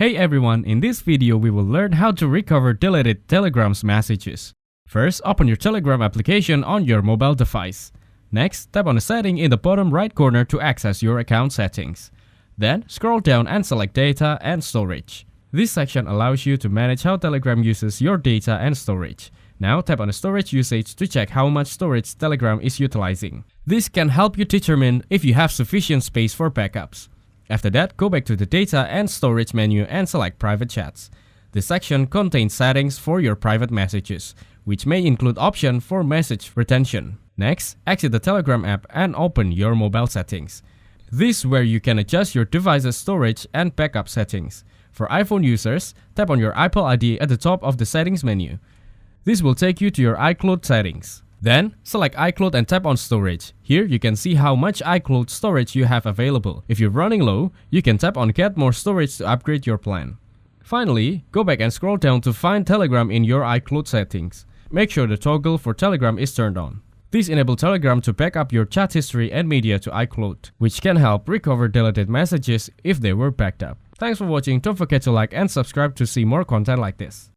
Hey everyone, in this video we will learn how to recover deleted Telegram's messages. First, open your Telegram application on your mobile device. Next, tap on the setting in the bottom right corner to access your account settings. Then, scroll down and select Data and Storage. This section allows you to manage how Telegram uses your data and storage. Now, tap on the storage usage to check how much storage Telegram is utilizing. This can help you determine if you have sufficient space for backups. After that, go back to the Data and Storage menu and select Private Chats. This section contains settings for your private messages, which may include option for message retention. Next, exit the Telegram app and open your mobile settings. This is where you can adjust your device's storage and backup settings. For iPhone users, tap on your Apple ID at the top of the settings menu. This will take you to your iCloud settings. Then, select iCloud and tap on Storage. Here, you can see how much iCloud storage you have available. If you're running low, you can tap on Get More Storage to upgrade your plan. Finally, go back and scroll down to find Telegram in your iCloud settings. Make sure the toggle for Telegram is turned on. This enables Telegram to back up your chat history and media to iCloud, which can help recover deleted messages if they were backed up. Thanks for watching. Don't forget to like and subscribe to see more content like this.